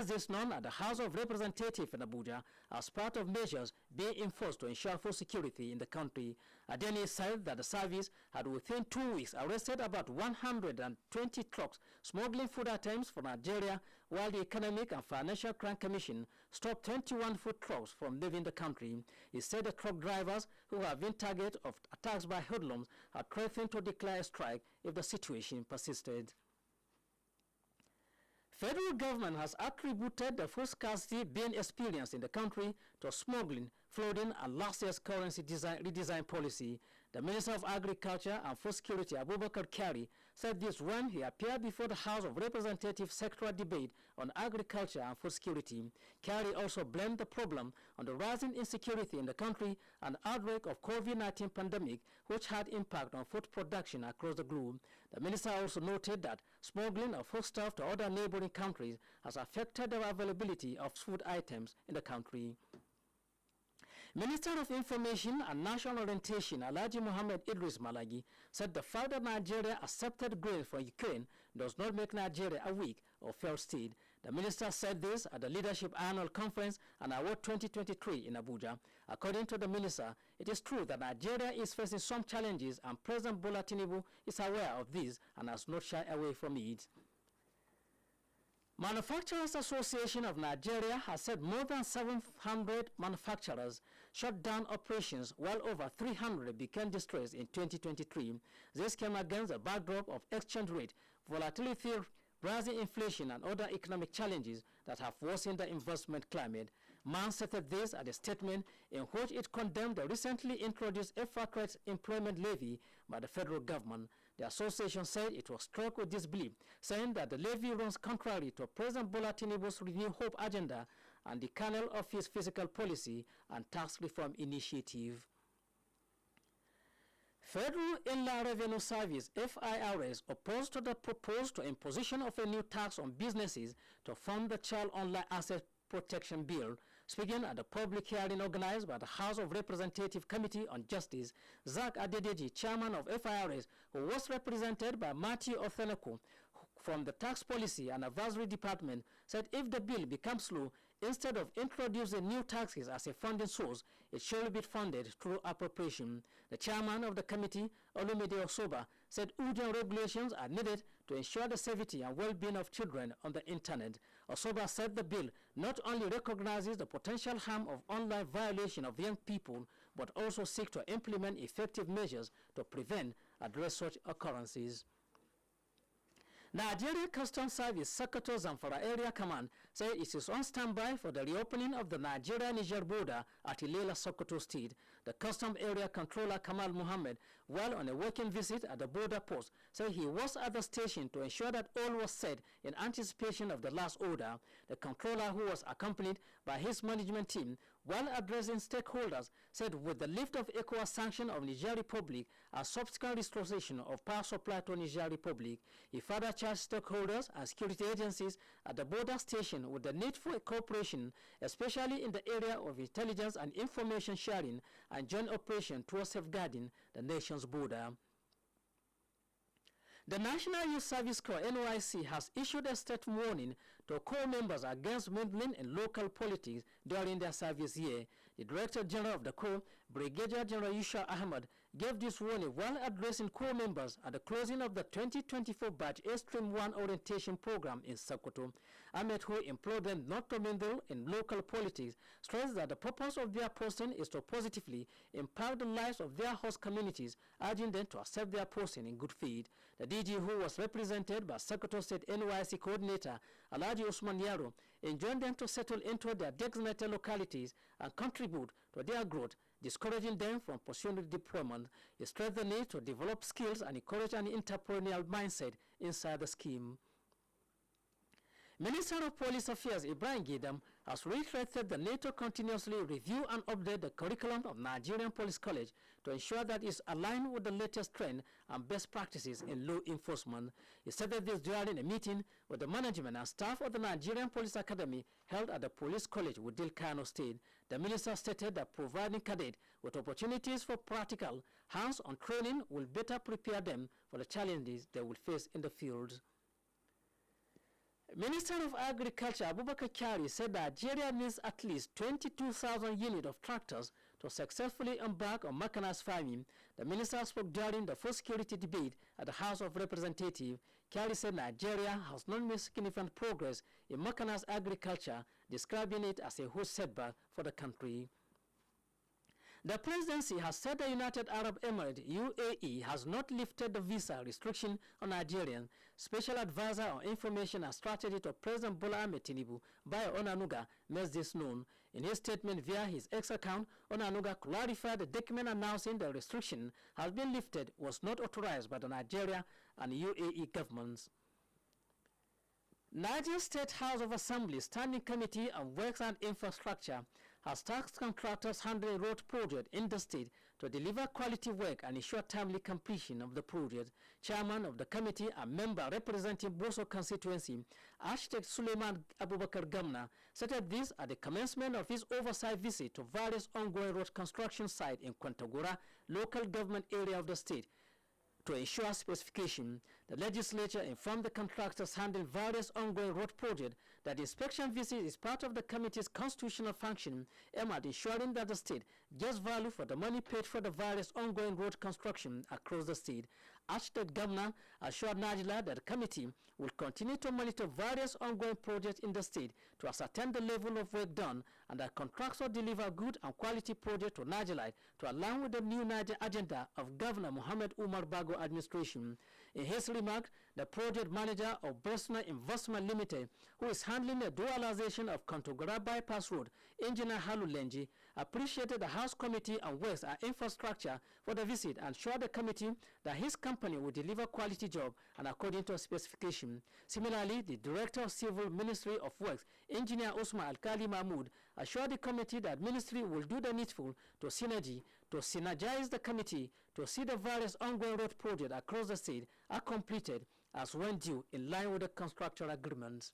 This known at the House of Representatives in Abuja as part of measures being enforced to ensure food security in the country. Adeni said that the service had within 2 weeks arrested about 120 trucks smuggling food items from Nigeria, while the Economic and Financial Crime Commission stopped 21 food trucks from leaving the country. He said the truck drivers who have been target of attacks by hoodlums had threatened to declare a strike if the situation persisted. Federal government has attributed the food scarcity being experienced in the country to smuggling, flooding, and last year's currency redesign policy. The Minister of Agriculture and Food Security, Abubakar Kari, said this when he appeared before the House of Representatives sectoral debate on agriculture and food security. Kari also blamed the problem on the rising insecurity in the country and outbreak of COVID-19 pandemic, which had impact on food production across the globe. The minister also noted that smuggling of foodstuff to other neighboring countries has affected the availability of food items in the country. Minister of Information and National Orientation Alhaji Muhammad Idris Malagi said the fact that Nigeria accepted grain from Ukraine does not make Nigeria a weak or failed state. The minister said this at the Leadership Annual Conference and Award 2023 in Abuja. According to the minister, it is true that Nigeria is facing some challenges and President Bola Tinubu is aware of this and has not shied away from it. Manufacturers Association of Nigeria has said more than 700 manufacturers shut down operations while over 300 became distressed in 2023. This came against the backdrop of exchange rate volatility, rising inflation, and other economic challenges that have worsened the investment climate. MAN stated this at a statement in which it condemned the recently introduced effort rate employment levy by the federal government. The association said it was struck with disbelief, saying that the levy runs contrary to President Bola Tinubu's Renew Hope agenda and the kernel of his fiscal policy and tax reform initiative. Federal Inland Revenue Service (FIRS) opposed to the proposed imposition of a new tax on businesses to fund the Child Online Asset Protection Bill. Speaking at the public hearing organized by the House of Representatives Committee on Justice, Zach Adedeji, chairman of FIRS, who was represented by Matthew Otheneko from the Tax Policy and Advisory Department, said if the bill becomes law, instead of introducing new taxes as a funding source, it should be funded through appropriation. The chairman of the committee, Olumide Osoba, said urgent regulations are needed to ensure the safety and well-being of children on the internet. Osoba said the bill not only recognizes the potential harm of online violation of young people, but also seeks to implement effective measures to prevent and address such occurrences. Nigeria Customs Service Sokoto Zamfara Area Command said it is on standby for the reopening of the Nigeria-Niger border at Ilela, Sokoto State. The Customs Area Controller Kamal Muhammad, while on a working visit at the border post, said he was at the station to ensure that all was set in anticipation of the last order. The controller, who was accompanied by his management team, while addressing stakeholders, said with the lift of ECOWAS sanction of Niger Republic and subsequent restoration of power supply to Niger Republic, he further charged stakeholders and security agencies at the border station with the need for cooperation, especially in the area of intelligence and information sharing and joint operation towards safeguarding the nation's border. The National Youth Service Corps (NYSC) has issued a state warning to corps members against meddling in local politics during their service year. The Director General of the Corps, Brigadier General Yusha Ahmad, gave this warning while addressing corps members at the closing of the 2024 Batch A Stream 1 orientation program in Sokoto. Ahmed, who implored them not to meddle in local politics, stressed that the purpose of their posting is to positively impact the lives of their host communities, urging them to accept their posting in good faith. The DG, who was represented by Sokoto State NYSC Coordinator Alhaji Usman Yaro, enjoined them to settle into their designated localities and contribute to their growth, discouraging them from pursuing deployment. He stressed the need to develop skills and encourage an entrepreneurial mindset inside the scheme. Minister of Police Affairs Ibrahim Gidam has reiterated the need to continuously review and update the curriculum of Nigerian Police College to ensure that it is aligned with the latest trend and best practices in law enforcement. He said this during a meeting with the management and staff of the Nigerian Police Academy held at the Police College within Kano State. The minister stated that providing cadets with opportunities for practical, hands-on training will better prepare them for the challenges they will face in the field. Minister of Agriculture Abubakar Kyari said that Nigeria needs at least 22,000 units of tractors to successfully embark on mechanized farming. The minister spoke during the food security debate at the House of Representatives. Kyari said Nigeria has not made significant progress in mechanized agriculture, describing it as a huge setback for the country. The presidency has said the United Arab Emirates, UAE, has not lifted the visa restriction on Nigerians. Special advisor on information and strategy to President Bola Ahmed Tinubu, Bayo Onanuga, makes this known. In his statement via his X account, Onanuga clarified the document announcing the restriction has been lifted was not authorized by the Nigeria and UAE governments. Niger State House of Assembly Standing Committee on Works and Infrastructure has tasked contractors handling road project in the state to deliver quality work and ensure timely completion of the project. Chairman of the committee and member representing Boso constituency, Architect Suleiman Abubakar Gamna, stated this at the commencement of his oversight visit to various ongoing road construction sites in Kwantagora, local government area of the state. To ensure specification, the legislature informed the contractors handling various ongoing road projects that the inspection visit is part of the committee's constitutional function aimed at ensuring that the state gets value for the money paid for the various ongoing road construction across the state. Architect Governor assured Najila that the committee will continue to monitor various ongoing projects in the state to ascertain the level of work done and that contractors deliver good and quality projects to Najilite to align with the new Niger agenda of Governor Muhammad Umar Bago administration. In his remark, the project manager of Bresna Investment Limited, who is handling the dualization of Kontogora Bypass Road, Engineer Halu Lenji, appreciated the House Committee on Works and Infrastructure for the visit and assured the committee that his company will deliver quality job and according to specification. Similarly, the Director of Civil Ministry of Works, Engineer Osman Alkali Mahmoud, assured the committee that ministry will do the needful to synergize the committee to see the various ongoing road projects across the state are completed as when due in line with the construction agreements.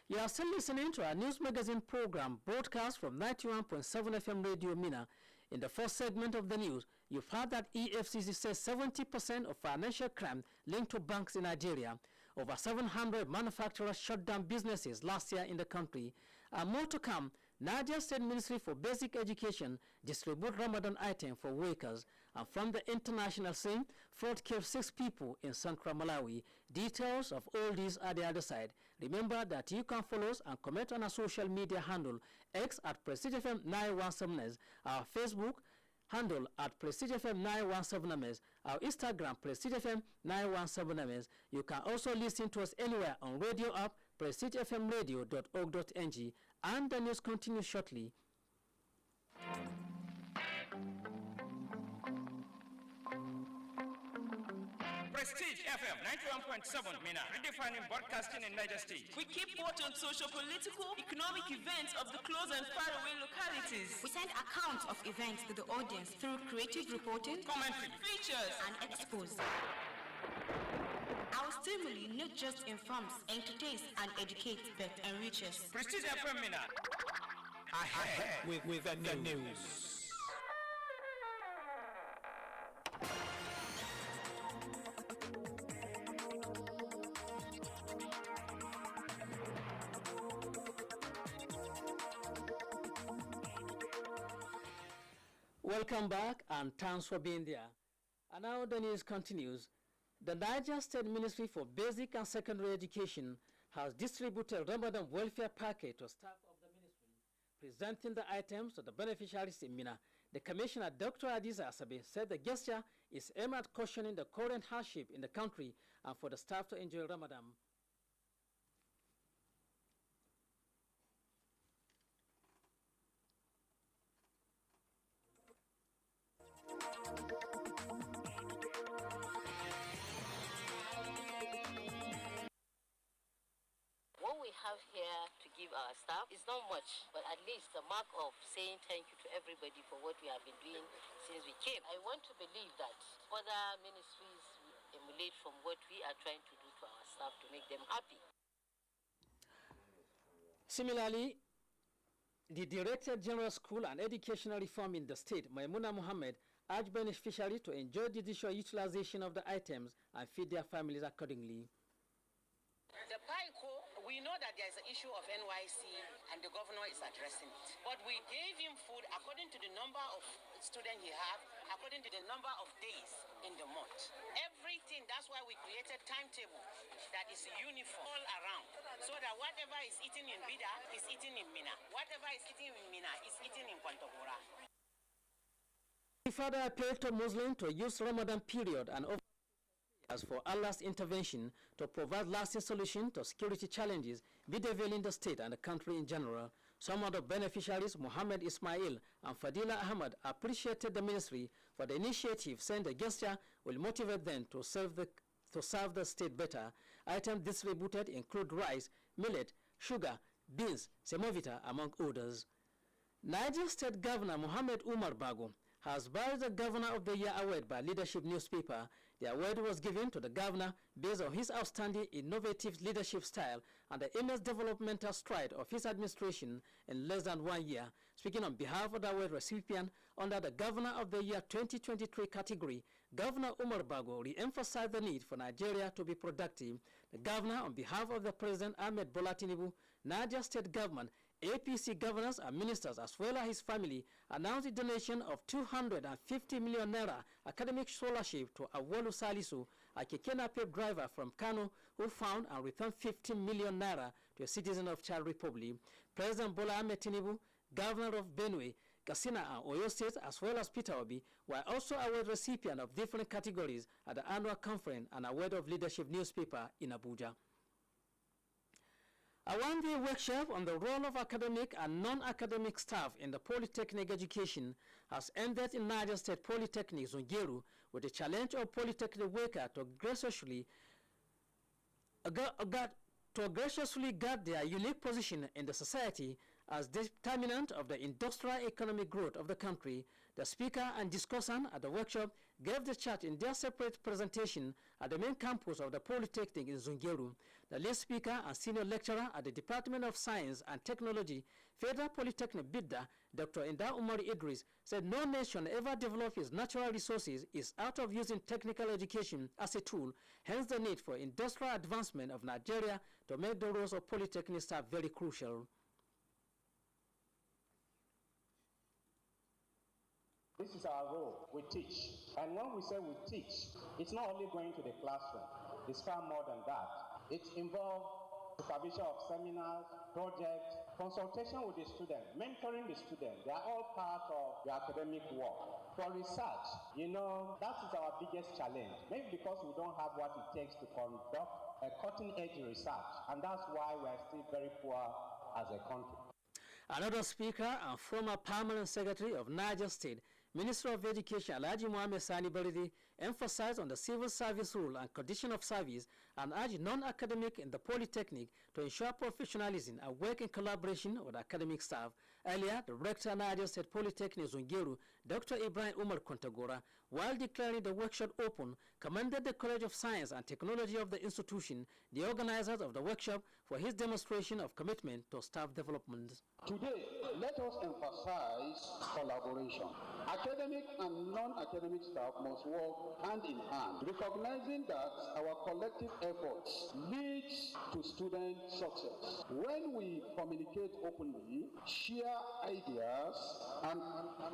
You are still listening to our news magazine program broadcast from 91.7 FM Radio Mina. In the first segment of the news, you've heard that EFCC says 70% of financial crime linked to banks in Nigeria. Over 700 manufacturers shut down businesses last year in the country. And more to come, Niger State Ministry for Basic Education distribute Ramadan items for workers. And from the international scene, fraud killed 6 people in central Malawi. Details of all these are the other side. Remember that you can follow us and comment on our social media handle, X at Prestigefm91.7mx, our Facebook handle at Prestigefm91.7mx, our Instagram Prestigefm91.7mx. You can also listen to us anywhere on radio app, prestigefmradio.org.ng, and the news continues shortly. Prestige FM 91.7 Mina, redefining broadcasting in Niger State. We keep watch on social, political, economic events of the close and faraway localities. We send accounts of events to the audience through creative reporting, commentary, features, and expos. Our stimuli not just informs, entertains, and educates, but enriches. Prestige FM Mina, ahead with the news. Welcome back and thanks for being there. And now the news continues. The Niger State Ministry for Basic and Secondary Education has distributed Ramadan welfare package to staff of the ministry, presenting the items to the beneficiaries in Mina. The Commissioner, Dr. Adiza Asabe, said the gesture is aimed at cautioning the current hardship in the country and for the staff to enjoy Ramadan. What we have here to give our staff is not much, but at least a mark of saying thank you to everybody for what we have been doing since we came. I want to believe that other ministries will emulate from what we are trying to do to our staff to make them happy. Similarly, the Director General School and Educational Reform in the state, Maimuna Mohammed, urged beneficiaries to enjoy judicial utilization of the items and feed their families accordingly. The know that there is an issue of NYC and the governor is addressing it. But we gave him food according to the number of students he has, according to the number of days in the month. Everything, that's why we created timetable that is uniform all around, so that whatever is eaten in Bida is eaten in Mina. Whatever is eaten in Mina is eaten in Kwantagora. He further appealed to Muslims to use Ramadan period and as for Allah's intervention to provide lasting solution to security challenges bedeviling the state and the country in general. Some of the beneficiaries, Muhammad Ismail and Fadila Ahmad, appreciated the ministry for the initiative, saying the gesture will motivate them to serve the state better. Items distributed include rice, millet, sugar, beans, semovita, among others. Niger State Governor Muhammad Umar Bago has barred the Governor of the Year award by Leadership newspaper. The award was given to the governor based on his outstanding innovative leadership style and the immense developmental stride of his administration in less than 1 year. Speaking on behalf of the award recipient under the Governor of the Year 2023 category, Governor Umar Bago re-emphasized the need for Nigeria to be productive. The governor, on behalf of the President Ahmed Bola Tinubu, Niger State Government, APC governors and ministers, as well as his family, announced the donation of 250 million naira academic scholarship to Awolu Salisu, a Keke Napep driver from Kano, who found and returned 15 million naira to a citizen of Chad Republic. President Bola Ahmed Tinubu, Governor of Benue, Katsina and Oyo State, as well as Peter Obi, were also award recipients of different categories at the annual conference and award of leadership newspaper in Abuja. A one-day workshop on the role of academic and non-academic staff in the polytechnic education has ended in Niger State Polytechnic Zungeru with the challenge of polytechnic workers to graciously guard their unique position in the society as determinant of the industrial economic growth of the country. The speaker and discussant at the workshop gave the chart in their separate presentation at the main campus of the Polytechnic in Zungeru. The lead speaker and senior lecturer at the Department of Science and Technology, Federal Polytechnic Bidda, Dr. Inda Umar Idris, said no nation ever developed its natural resources is out of using technical education as a tool, hence the need for industrial advancement of Nigeria to make the roles of polytechnic staff very crucial. This is our role. We teach. And when we say we teach, it's not only going to the classroom. It's far more than that. It involves supervision of seminars, projects, consultation with the student, mentoring the student. They are all part of the academic work. For research, you know, that is our biggest challenge. Maybe because we don't have what it takes to conduct a cutting-edge research. And that's why we're still very poor as a country. Another speaker and former permanent secretary of Niger State, Minister of Education Alhaji Mohammed Sani Baridi, emphasized on the civil service rule and condition of service and urged non-academic in the polytechnic to ensure professionalism and work in collaboration with academic staff. Earlier, the rector of Niger State Polytechnic Zungeru, Dr. Ibrahim Umar Kontagora, while declaring the workshop open, commended the College of Science and Technology of the institution, the organizers of the workshop, for his demonstration of commitment to staff development. Today, let us emphasize collaboration. Academic and non-academic staff must work hand in hand, recognizing that our collective efforts leads to student success. When we communicate openly, share ideas, and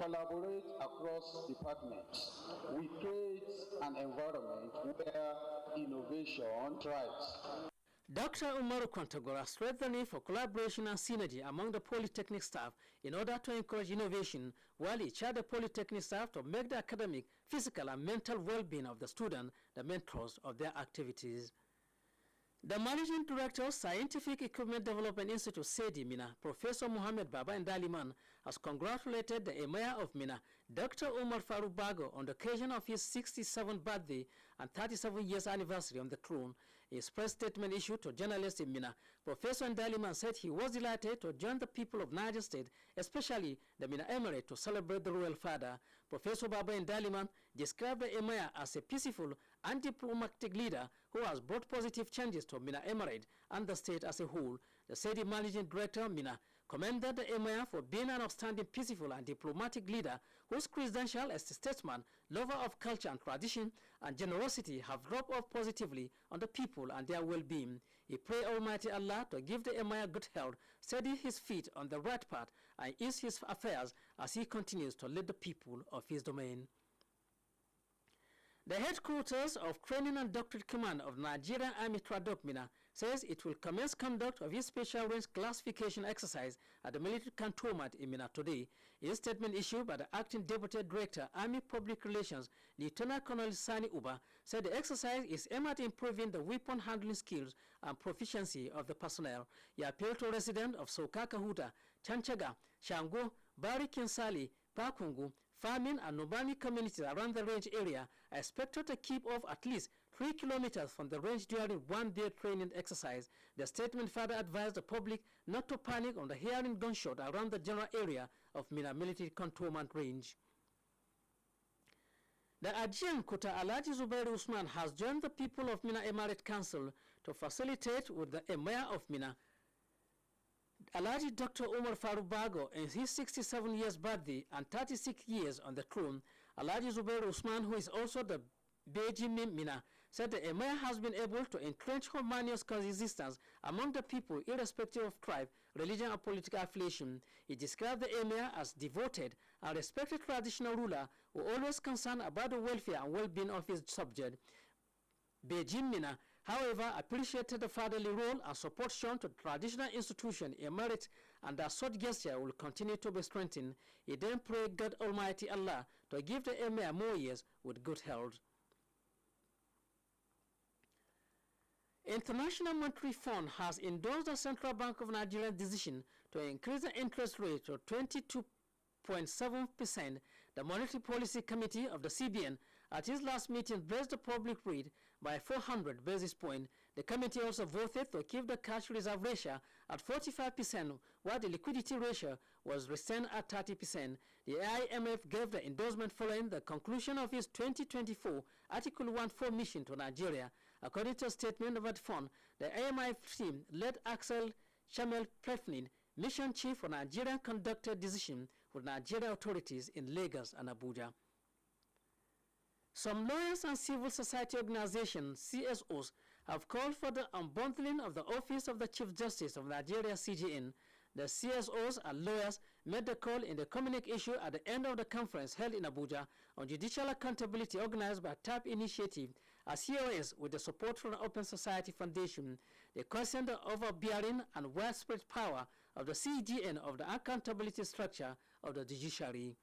collaborate across departments, we create an environment where innovation thrives. Dr. Umaru Kwantagora stressed the need for collaboration and synergy among the polytechnic staff in order to encourage innovation, while he charged the polytechnic staff to make the academic, physical, and mental well-being of the student the main thrust of their activities. The Managing Director of Scientific Equipment Development Institute, SEDI, Mina, Professor Mohammed Baba Ndaliman, has congratulated the Emir of Mina, Dr. Umar Faruk Bago, on the occasion of his 67th birthday and 37 years anniversary on the throne. In his press statement issued to journalists in Mina, Professor Ndaliman said he was delighted to join the people of Niger State, especially the Mina Emirate, to celebrate the royal father. Professor Baba Ndaliman described the Emir as a peaceful and diplomatic leader who has brought positive changes to Mina Emirate and the state as a whole. The SEDI Managing Director of Mina commended the Emir for being an outstanding peaceful and diplomatic leader whose credentials as a statesman, lover of culture and tradition, and generosity have rubbed off positively on the people and their well-being. He prayed Almighty Allah to give the Emir good health, steady his feet on the right path, and ease his affairs as he continues to lead the people of his domain. The headquarters of Training and Doctrine Command of Nigerian Army Tradok Mina says it will commence conduct of its special range classification exercise at the military cantonment in Mina today. In a statement issued by the Acting Deputy Director, Army Public Relations, Lieutenant Colonel Sani Uba, said the exercise is aimed at improving the weapon handling skills and proficiency of the personnel. He appealed to residents of Sokaka Huta, Chanchaga, Shango, Bari Kinsali, Pakungu, Farming and Nobani communities around the range area are expected to keep off at least 3 kilometers from the range during one-day training exercise. The statement further advised the public not to panic on the hearing gunshot around the general area of Mina Military Cantonment Range. The Ajian Kuta Alhaji Zubairu Usman has joined the people of Mina Emirate Council to facilitate with the Emir of Mina, Alhaji Dr. Umar Faruk Bago, in his 67 years birthday and 36 years on the throne. Alhaji Zubair Usman, who is also the Beijing Mina, said the Emir has been able to entrench harmonious coexistence among the people irrespective of tribe, religion, or political affiliation. He described the Emir as devoted and respected traditional ruler who always concerned about the welfare and well-being of his subject. Beijing Mina, however, appreciated the fatherly role and support shown to traditional institutions in merit, and that such gesture will continue to be strengthened. He then prayed God Almighty Allah to give the Emir more years with good health. International Monetary Fund has endorsed the Central Bank of Nigeria's decision to increase the interest rate to 22.7%. The Monetary Policy Committee of the CBN at its last meeting raised the public rate by 400 basis points. The committee also voted to keep the cash reserve ratio at 45%, while the liquidity ratio was retained at 30%. The IMF gave the endorsement following the conclusion of its 2024 Article 14 mission to Nigeria. According to a statement of the fund, the IMF team led Axel Chamel Prefnin, mission chief for Nigeria, conducted decision with Nigerian authorities in Lagos and Abuja. Some lawyers and civil society organizations, CSOs, have called for the unbundling of the Office of the Chief Justice of Nigeria, CJN. The CSOs and lawyers made the call in the communique issue at the end of the conference held in Abuja on judicial accountability organized by TAP Initiative, a COS with the support from the Open Society Foundation. They questioned the overbearing and widespread power of the CJN of the accountability structure of the judiciary.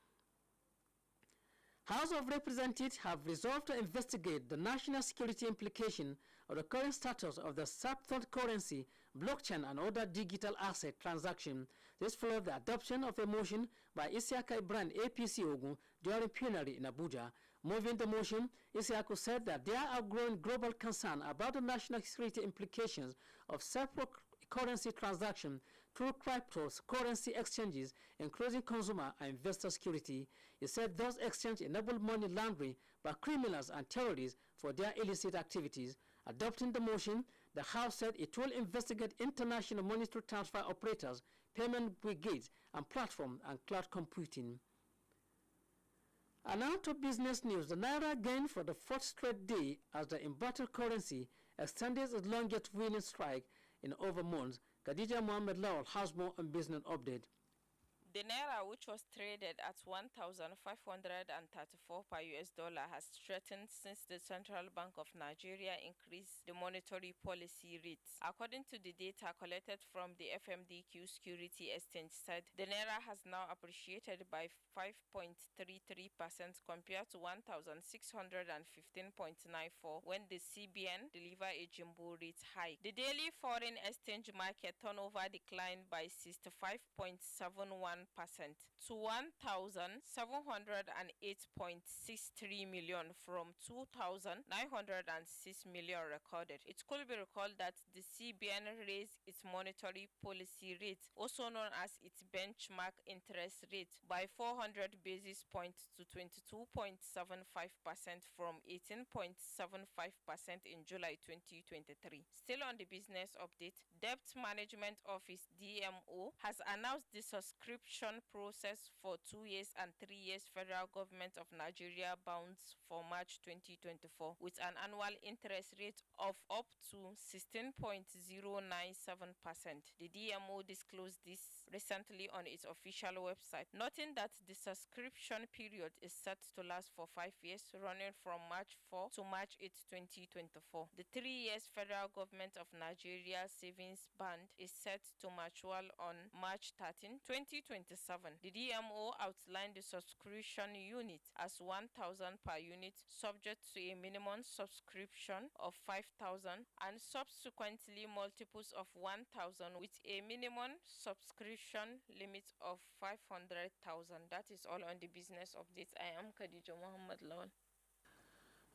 House of Representatives have resolved to investigate the national security implication of the current status of the subthought currency, blockchain, and other digital asset transactions. This followed the adoption of a motion by Isiaka Ibrahim APC Ogun during plenary in Abuja. Moving the motion, Isiaka said that there are growing global concern about the national security implications of separate currency transactions through cryptocurrency exchanges, including consumer and investor security. He said those exchanges enable money laundering by criminals and terrorists for their illicit activities. Adopting the motion, the House said it will investigate international monetary transfer operators, payment brigades, and platform and cloud computing. And now to business news. The Naira gained for the fourth straight day as the embattled currency extended its longest winning strike in over months. Khadija Mohammed Lawal has more on business update. The Naira, which was traded at 1,534 per US dollar, has strengthened since the Central Bank of Nigeria increased the monetary policy rates. According to the data collected from the FMDQ Security Exchange said, the Naira has now appreciated by 5.33% compared to 1,615.94 when the CBN delivered a jumbo rate hike. The daily foreign exchange market turnover declined by 65.71% to 1,708.63 million from 2,906 million recorded. It could be recalled that the CBN raised its monetary policy rate, also known as its benchmark interest rate, by 400 basis points to 22.75% from 18.75% in July 2023. Still on the business update, Debt Management Office DMO has announced the subscription process for 2 years and 3 years federal government of Nigeria bonds for March 2024 with an annual interest rate of up to 16.097%. The DMO disclosed this recently on its official website, noting that the subscription period is set to last for 5 years, running from March 4 to March 8, 2024. The 3 years federal government of Nigeria savings band is set to mature on March 13, 2027. The DMO outlined the subscription unit as 1,000 per unit, subject to a minimum subscription of 5,000 and subsequently multiples of 1,000 with a minimum subscription limit of 500,000. That is all on the business updates. I am Khadija Muhammad Lawal.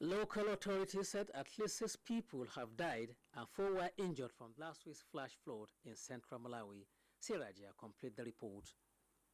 Local authorities said at least 6 people have died and 4 were injured from last week's flash flood in central Malawi. Sirajia complete the report.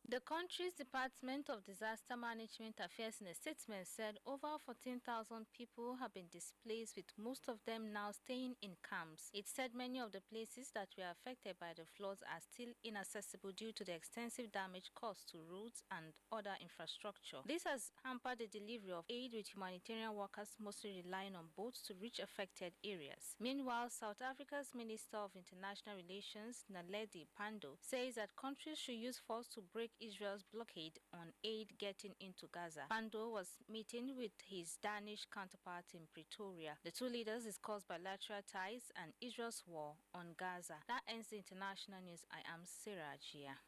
The country's Department of Disaster Management Affairs in a statement said over 14,000 people have been displaced, with most of them now staying in camps. It said many of the places that were affected by the floods are still inaccessible due to the extensive damage caused to roads and other infrastructure. This has hampered the delivery of aid, with humanitarian workers mostly relying on boats to reach affected areas. Meanwhile, South Africa's Minister of International Relations, Naledi Pandor, says that countries should use force to break Israel's blockade on aid getting into Gaza. Pandor was meeting with his Danish counterpart in Pretoria. The two leaders discussed bilateral ties and Israel's war on Gaza. That ends the international news. I am Sirajia.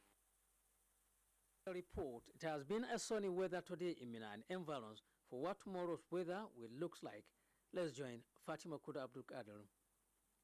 Report. It has been a sunny weather today in Mina and environs. For what tomorrow's weather will look like, let's join Fatima Kuda Abdul Qadir.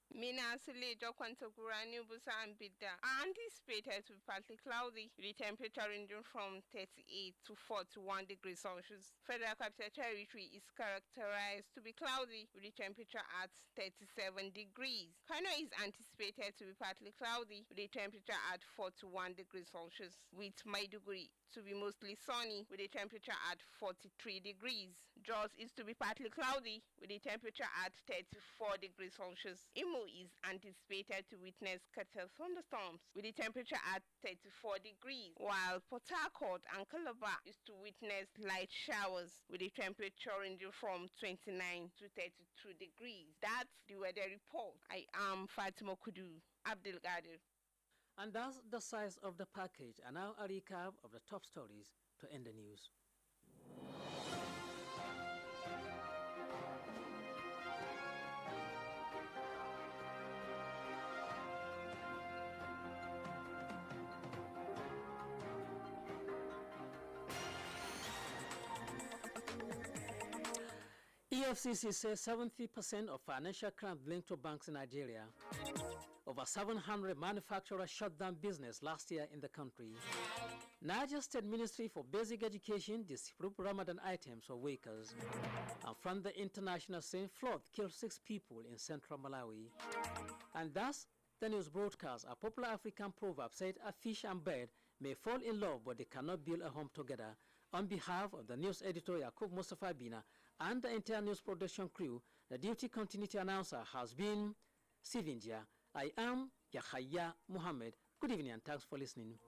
Mina Silejo Kwantagurani Busa and Bidda are anticipated to be partly cloudy, with the temperature ranging from 38 to 41 degrees Celsius. Federal Capital Territory is characterized to be cloudy, with the temperature at 37 degrees. Kano is anticipated to be partly cloudy, with the temperature at 41 degrees Celsius, with Maiduguri to be mostly sunny, with the temperature at 43 degrees. Jos is to be partly cloudy, with the temperature at 34 degrees Celsius. Imo is anticipated to witness scattered thunderstorms, with the temperature at 34 degrees, while Port Harcourt and Calabar is to witness light showers, with the temperature ranging from 29 to 32 degrees. That's the weather report. I am Fatima Kudu Abdelgadir. And that's the size of the package. And now a recap of the top stories to end the news. EFCC says 70% of financial crime linked to banks in Nigeria. Over 700 manufacturers shut down business last year in the country. Niger State Ministry for Basic Education distributed Ramadan items for vehicles. And from the international scene, flood killed 6 people in central Malawi. And thus, the news broadcast, a popular African proverb said a fish and bird may fall in love, but they cannot build a home together. On behalf of the news editor Yakub Mustafa Bina and the entire news production crew, the duty continuity announcer has been Sivinja. I am Yahya Muhammad. Good evening and thanks for listening.